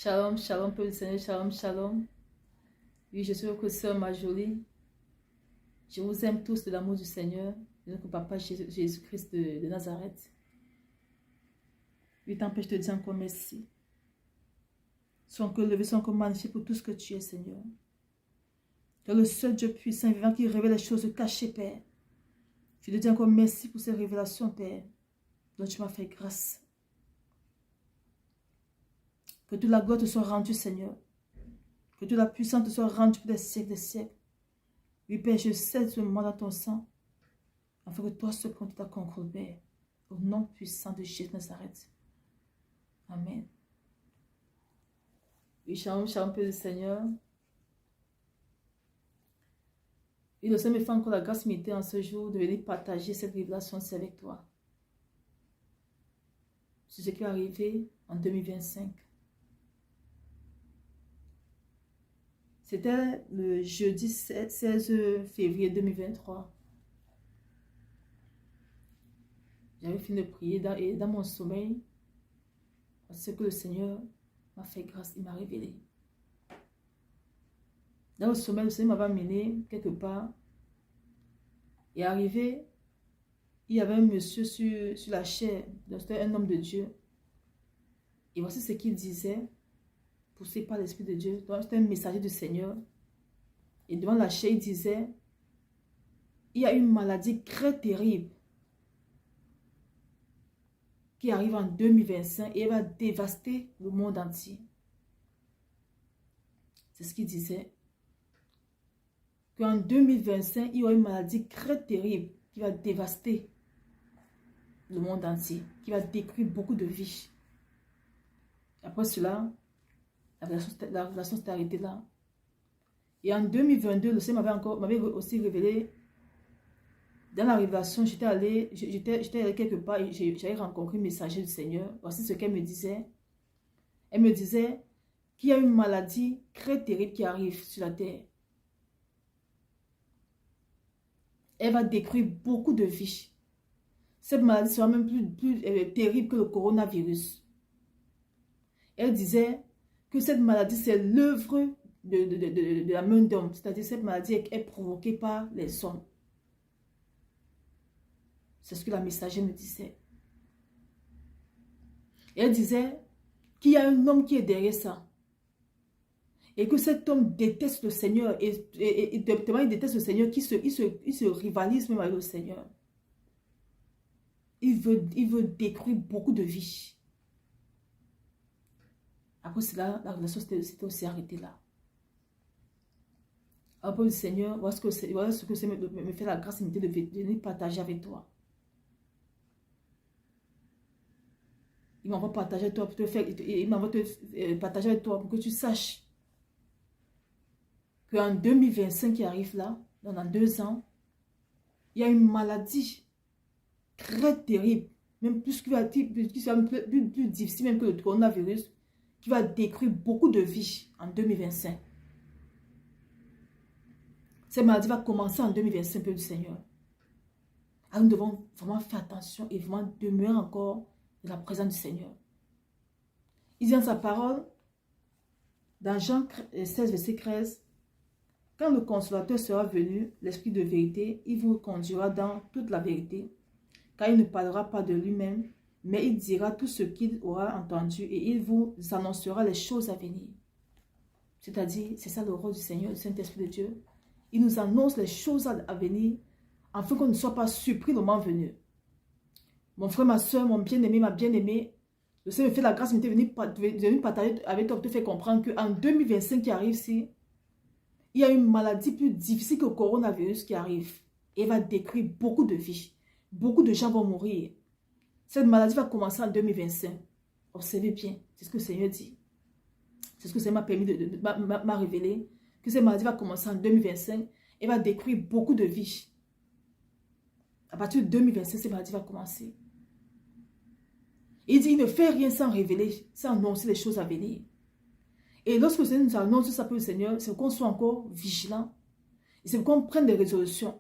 Shalom, shalom, peuple du Seigneur, shalom, shalom. Oui, je suis votre sœur Marjorie. Je vous aime tous de l'amour du Seigneur, de notre Papa Jésus-Christ de Nazareth. Oui, tant que je te dis encore merci. Son cœur levé, son cœur magnifié pour tout ce que tu es, Seigneur. Tu es le seul Dieu puissant et vivant qui révèle les choses cachées, Père. Je te dis encore merci pour ces révélations, Père, dont tu m'as fait grâce. Que toute la gloire te soit rendue, Seigneur. Que toute la puissance te soit rendue pour des siècles, des siècles. Oui, Père, je cède ce moment dans ton sang, afin que toi seul prends ta contrôle, Père. Au nom puissant de Jésus de Nazareth. Amen. Oui, shalom, shalom, Père du Seigneur. Et le Seigneur me fait encore la grâce méritée en ce jour de venir partager cette révélation-ci avec toi. C'est ce qui est arrivé en 2025. C'était le jeudi 16 février 2023. J'avais fini de prier et dans mon sommeil, parce que le Seigneur m'a fait grâce, il m'a révélé. Dans le sommeil, le Seigneur m'avait amené quelque part. Et arrivé, il y avait un monsieur sur la chair, c'était un homme de Dieu. Et voici ce qu'il disait, poussé par l'Esprit de Dieu. C'était un messager du Seigneur. Et devant la chair, il disait, il y a une maladie très terrible qui arrive en 2025 et elle va dévaster le monde entier. C'est ce qu'il disait. Qu'en 2025, il y aura une maladie très terrible qui va dévaster le monde entier, qui va détruire beaucoup de vies. Après cela, la relation s'est arrêtée là. Et en 2022, le Seigneur m'avait aussi révélé, dans la révélation, j'étais allé quelque part et j'avais rencontré une messager du Seigneur. Voici ce qu'elle me disait. Elle me disait qu'il y a une maladie très terrible qui arrive sur la terre. Elle va détruire beaucoup de vies. Cette maladie sera même plus terrible que le coronavirus. Elle disait que cette maladie, c'est l'œuvre de la main d'homme. C'est-à-dire cette maladie est provoquée par les hommes. C'est ce que la messagère me disait. Et elle disait qu'il y a un homme qui est derrière ça. Et que cet homme déteste le Seigneur. Et il déteste le Seigneur, il se rivalise même avec le Seigneur. Il veut détruire beaucoup de vies. Après cela, la relation s'était aussi arrêtée là. Après le Seigneur, voilà ce que le Seigneur me fait la grâce de venir partager avec toi. Il m'envoie partager avec toi pour te faire, il m'envoie te partager avec toi pour que tu saches qu'en 2025 qui arrive là, dans 2 ans, il y a une maladie très terrible, même plus difficile même que le coronavirus, qui va détruire beaucoup de vies en 2025. Cette maladie va commencer en 2025, peu du Seigneur. Alors nous devons vraiment faire attention et vraiment demeurer encore dans la présence du Seigneur. Il dit dans sa parole, dans Jean 16, verset 13, « Quand le consolateur sera venu, l'Esprit de vérité, il vous conduira dans toute la vérité, car il ne parlera pas de lui-même, mais il dira tout ce qu'il aura entendu et il vous annoncera les choses à venir. » C'est-à-dire, c'est ça le rôle du Seigneur, du Saint-Esprit de Dieu. Il nous annonce les choses à venir, afin qu'on ne soit pas surpris le moment venu. Mon frère, ma soeur, mon bien-aimé, ma bien-aimée, le Seigneur me fait la grâce de venir partager avec toi, pour te faire comprendre qu'en 2025 qui arrive ici, il y a une maladie plus difficile que le coronavirus qui arrive. Et va détruire beaucoup de vies. Beaucoup de gens vont mourir. Cette maladie va commencer en 2025. Observez bien, c'est ce que le Seigneur dit. C'est ce que le Seigneur m'a permis m'a révélé. Que cette maladie va commencer en 2025 et va détruire beaucoup de vies. À partir de 2025, cette maladie va commencer. Il dit, il ne fait rien sans révéler, sans annoncer les choses à venir. Et lorsque le Seigneur nous annonce ça pour le Seigneur, c'est qu'on soit encore vigilant. Et c'est qu'on prenne des résolutions.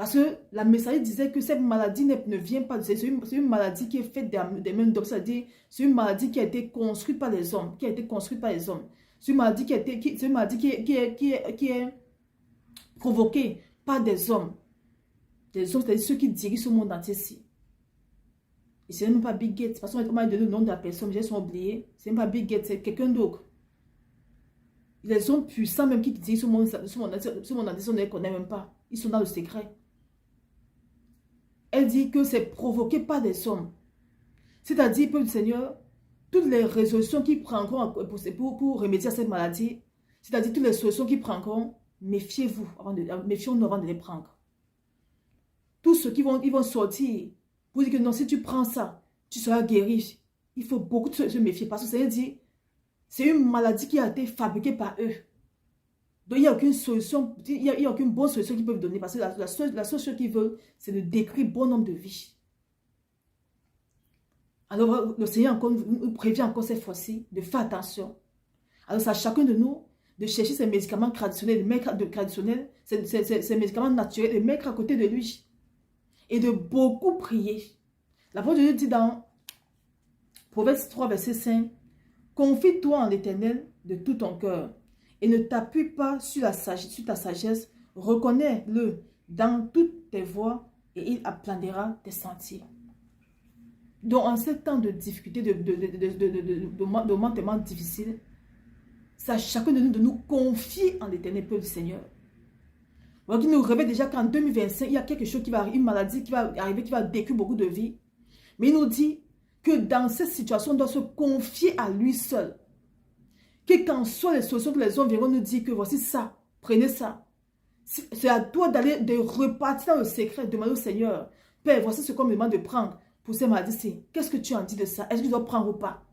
Parce que la messagerie disait que cette maladie ne vient pas de... C'est une maladie qui est faite des mains d'hommes. C'est-à-dire, c'est une maladie qui a été construite par les hommes. Qui a été construite par les hommes. C'est une maladie qui est provoquée par des hommes. Des hommes, c'est-à-dire ceux qui dirigent ce monde entier-ci. Et ce n'est même pas Bill Gates. Parce qu'on m'a donné le nom de la personne, j'ai oublié. Ce n'est pas Bill Gates, c'est quelqu'un d'autre. Les hommes puissants même qui dirigent ce monde entier, on ne les connaît même pas. Ils sont dans le secret. Elle dit que c'est provoqué par des hommes. C'est-à-dire, peuple du Seigneur, toutes les résolutions qu'ils prendront pour remédier à cette maladie, c'est-à-dire toutes les solutions qu'ils prendront, méfiez-nous avant de les prendre. Tous ceux qui vont sortir pour dire que non, si tu prends ça, tu seras guéri. Il faut beaucoup se méfier parce que le Seigneur dit, c'est une maladie qui a été fabriquée par eux. Donc, il n'y a aucune solution, il n'y a aucune bonne solution qu'ils peuvent donner parce que la seule chose qu'ils veulent, c'est de détruire bon nombre de vies. Alors, le Seigneur nous prévient encore cette fois-ci de faire attention. Alors, c'est à chacun de nous de chercher ces médicaments traditionnels, ces médicaments naturels, les mettre à côté de lui. Et de beaucoup prier. La parole de Dieu dit dans Proverbe 3, verset 5, « Confie-toi en l'Éternel de tout ton cœur et ne t'appuie pas sur ta sagesse, reconnais-le dans toutes tes voies et il aplanira tes sentiers. » Donc, en ce temps de difficulté, de moments tellement difficiles, c'est à chacun de nous confier en l'Éternel, peuple du Seigneur. Voilà, qui nous révèle déjà qu'en 2025, il y a quelque chose qui va arriver, une maladie qui va arriver, qui va détruire beaucoup de vies. Mais il nous dit que dans cette situation, on doit se confier à lui seul. Que quand soit les solutions que les hommes viendront nous dire que voici ça, prenez ça. C'est à toi de repartir dans le secret, demander au Seigneur, Père, voici ce qu'on me demande de prendre pour ces maladies-ci. Qu'est-ce que tu en dis de ça? Est-ce que je dois prendre ou pas?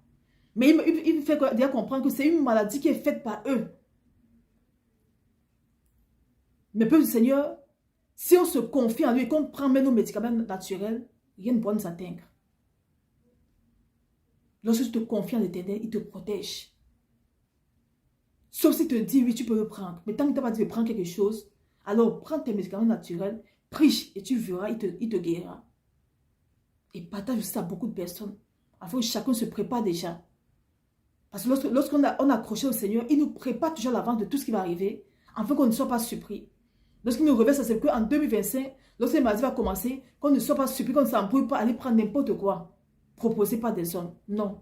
Mais il fait déjà comprendre que c'est une maladie qui est faite par eux. Mais peuple du Seigneur, si on se confie en lui et qu'on prend même nos médicaments naturels, rien ne pourra nous atteindre. Lorsque tu te confies en l'Éternel, il te protège. Sauf s'il te dit, oui, tu peux le prendre. Mais tant que tu n'as pas dit de prendre quelque chose, alors prends tes médicaments naturels, prie et tu verras, il te guérira. Et partage ça à beaucoup de personnes. Afin que chacun se prépare déjà. Parce que lorsqu'on a accroché au Seigneur, il nous prépare toujours à l'avance de tout ce qui va arriver, afin qu'on ne soit pas surpris. Lorsqu'il nous révèle, c'est qu'en 2025, lorsque la maladie va commencer, qu'on ne soit pas surpris, qu'on ne s'embrouille pas, aller prendre n'importe quoi, proposé par des hommes. Non.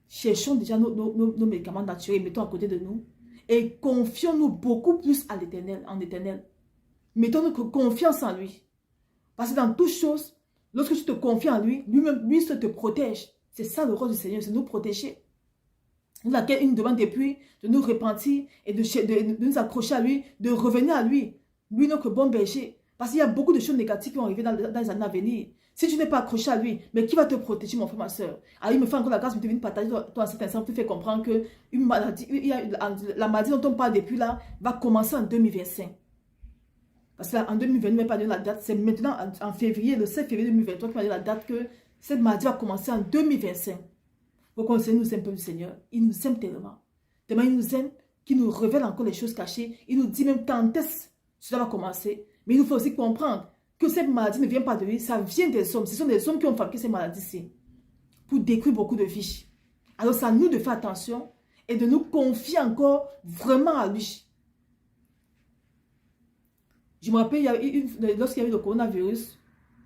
Cherchons déjà nos médicaments naturels, mettons à côté de nous, et confions-nous beaucoup plus à l'Éternel, en l'Éternel. Mettons notre confiance en lui. Parce que dans toutes choses, lorsque tu te confies en lui, lui-même, lui seul te protège. C'est ça le rôle du Seigneur, c'est nous protéger. Laquelle il nous demande depuis de nous repentir et de nous accrocher à lui, de revenir à lui. Lui, notre bon berger. Parce qu'il y a beaucoup de choses négatives qui vont arriver dans les années à venir. Si tu n'es pas accroché à lui, mais qui va te protéger, mon frère, ma soeur? Alors, il me fait encore la grâce de venir partager toi à cet instant pour te faire comprendre que une maladie, la maladie dont on parle depuis là va commencer en 2025. Parce qu'en 2020, il ne m'a pas donné la date. C'est maintenant, en février, le 7 février 2023, qui m'a donné la date que cette maladie va commencer en 2025. Vous connaissez, nous aime peu le Seigneur. Il nous aime tellement. Tellement il nous aime qu'il nous révèle encore les choses cachées. Il nous dit même quand est-ce que cela va commencer. Mais il nous faut aussi comprendre que cette maladie ne vient pas de lui. Ça vient des hommes. Ce sont des hommes qui ont fabriqué ces maladies-ci. Pour détruire beaucoup de vies. Alors c'est à nous de faire attention. Et de nous confier encore vraiment à lui. Je me rappelle, lorsqu'il y a eu le coronavirus,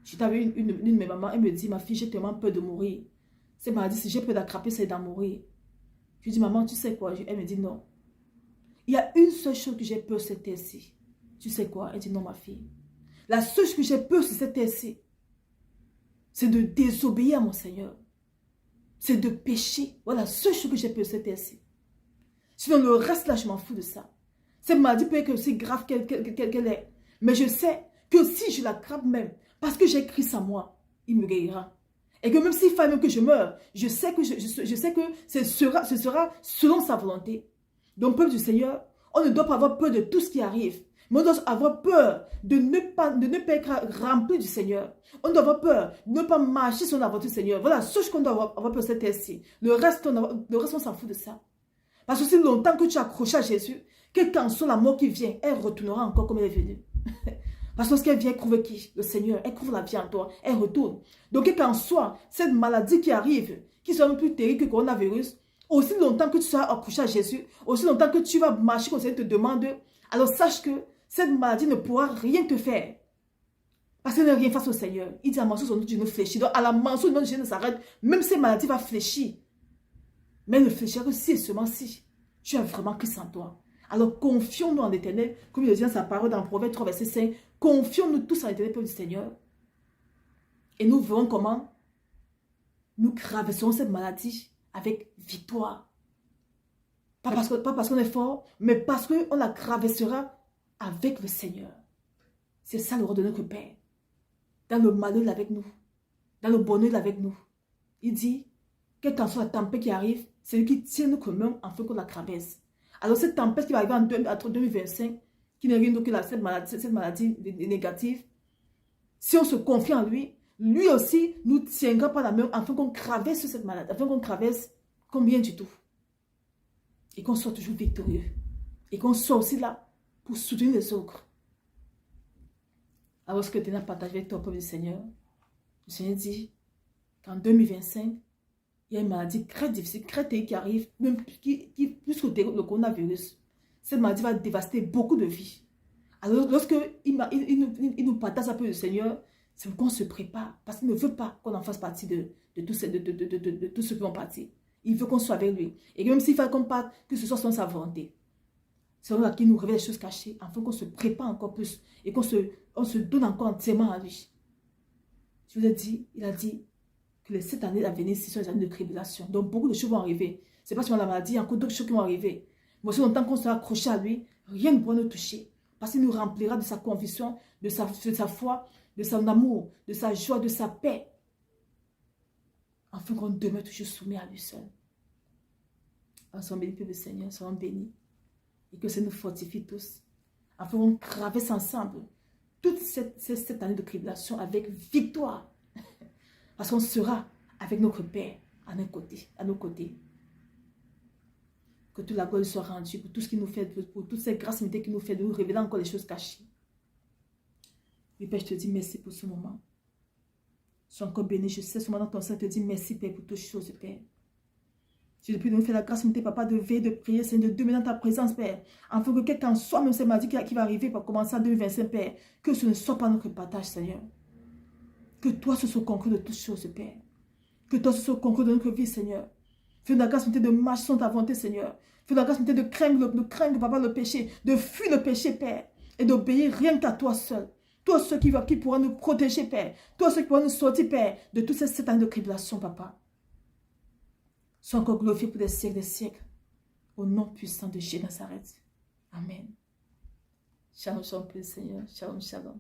j'étais avec une de mes mamans. Elle me dit, ma fille, j'ai tellement peur de mourir. Cette maladie, si j'ai peur d'attraper, c'est d'en mourir. Je lui dis, maman, tu sais quoi? Elle me dit, non. Il y a une seule chose que j'ai peur, c'est cette terre-ci. Tu sais quoi? Elle dit, non, ma fille. La seule chose que j'ai peur, c'est cette terre-ci. C'est de désobéir à mon Seigneur. C'est de pécher. Voilà, la seule chose que j'ai peur, c'est cette terre-ci. Sinon, le reste, là, je m'en fous de ça. Cette maladie peut être aussi grave qu'elle est. Mais je sais que si je l'attrape même, parce que j'ai Christ en moi, il me guérira. Et que même s'il fallait même que je meure, je sais que ce sera selon sa volonté. Donc, peuple du Seigneur, on ne doit pas avoir peur de tout ce qui arrive. Mais on doit avoir peur de ne pas être rempli du Seigneur. On doit avoir peur de ne pas marcher sur la voie du Seigneur. Voilà, ce qu'on doit avoir peur, c'est celle-ci. Le reste, on s'en fout de ça. Parce que si longtemps que tu as accroché à Jésus, quelle qu'en soit la mort qui vient, elle retournera encore comme elle est venue. Parce que lorsqu'elle vient, elle trouve qui? Le Seigneur. Elle trouve la vie en toi. Elle retourne. Donc, quel qu'en soit, cette maladie qui arrive, qui soit même plus terrible que le coronavirus, aussi longtemps que tu seras accouché à Jésus, aussi longtemps que tu vas marcher comme le Seigneur te demande, alors sache que cette maladie ne pourra rien te faire. Parce qu'elle n'est rien face au Seigneur. Il dit à la mention de son nom, tu ne fléchis. Donc, à la mention du nom de Jésus ne s'arrête. Même ces maladies va fléchir. Mais ne fléchira que si et seulement si tu as vraiment Christ en toi. Alors, confions-nous en l'Éternel, comme il le dit dans sa parole dans Proverbe 3, verset 5. Confions-nous tous en l'Éternel, peuple du Seigneur. Et nous verrons comment nous traverserons cette maladie avec victoire. Pas parce qu'on est fort, mais parce qu'on la traversera avec le Seigneur. C'est ça le rôle de notre Père. Dans le malheur, il est avec nous. Dans le bonheur, il est avec nous. Il dit, quelle qu'en soit la tempête qui arrive, c'est lui qui tient nos communs afin qu'on la traverse. Alors cette tempête qui va arriver en 2025, qui n'est rien d'autre que cette maladie négative, si on se confie en lui, lui aussi nous tiendra par la main afin qu'on traverse cette maladie, afin qu'on traverse combien du tout. Et qu'on soit toujours victorieux. Et qu'on soit aussi là pour soutenir les autres. Alors ce que tu as partagé avec toi, peuple du Seigneur, le Seigneur dit qu'en 2025, il y a une maladie très difficile, très terrible qui arrive, même plus que le coronavirus. Cette maladie va dévaster beaucoup de vies. Alors lorsqu'il nous partage un peu le Seigneur, c'est pour qu'on se prépare. Parce qu'il ne veut pas qu'on en fasse partie de tous ceux qui vont partir. Il veut qu'on soit avec lui. Et même s'il faut qu'on parte, que ce soit selon sa volonté. C'est là qu'il nous révèle les choses cachées, afin qu'on se prépare encore plus et qu'on se donne encore entièrement à lui. Je vous ai dit, il a dit que les 7 années à venir, ce sont les années de tribulation. Donc beaucoup de choses vont arriver. Ce n'est pas seulement la maladie, il y a encore d'autres choses qui vont arriver. Mais aussi longtemps qu'on sera accroché à lui, rien ne pourra nous toucher. Parce qu'il nous remplira de sa conviction, de sa foi, de son amour, de sa joie, de sa paix. Afin qu'on demeure toujours soumis à lui seul. Soyons bénis, peuple du Seigneur, soyons bénis. Et que ça nous fortifie tous. Afin qu'on traverse ensemble toute cette année de tribulation avec victoire. Parce qu'on sera avec notre Père à nos côtés. Que toute la gloire soit rendue pour tout ce qu'il nous fait, pour toutes ces grâces qu'il nous fait de nous révéler encore les choses cachées. Oui, Père, je te dis merci pour ce moment. Je suis encore béni. Je sais ce moment dans ton sein, je te dis merci, Père, pour toutes choses, Père. Je te prie de nous faire la grâce, Papa, de veiller, de prier, Seigneur, de demeurer dans ta présence, Père. Afin que quelqu'un soit, même ces maladies qui va arriver pour commencer en 2025, Père, que ce ne soit pas notre partage, Seigneur. Que toi, ce soit conclu de toutes choses, Père. Que toi, ce soit conclu de notre vie, Seigneur. Fais la grâce, de marcher sans ta volonté, Seigneur. Fais la grâce, de craindre, Papa, le péché, de fuir le péché, Père, et d'obéir rien qu'à toi seul. Toi, ceux qui pourra nous protéger, Père. Toi, ceux qui pourra nous sortir, Père, de toutes ces 7 années de tribulation, Papa. Sois encore glorifié pour des siècles, au nom puissant de Jésus de Nazareth. Amen. Shalom, shalom, Seigneur. Shalom, shalom.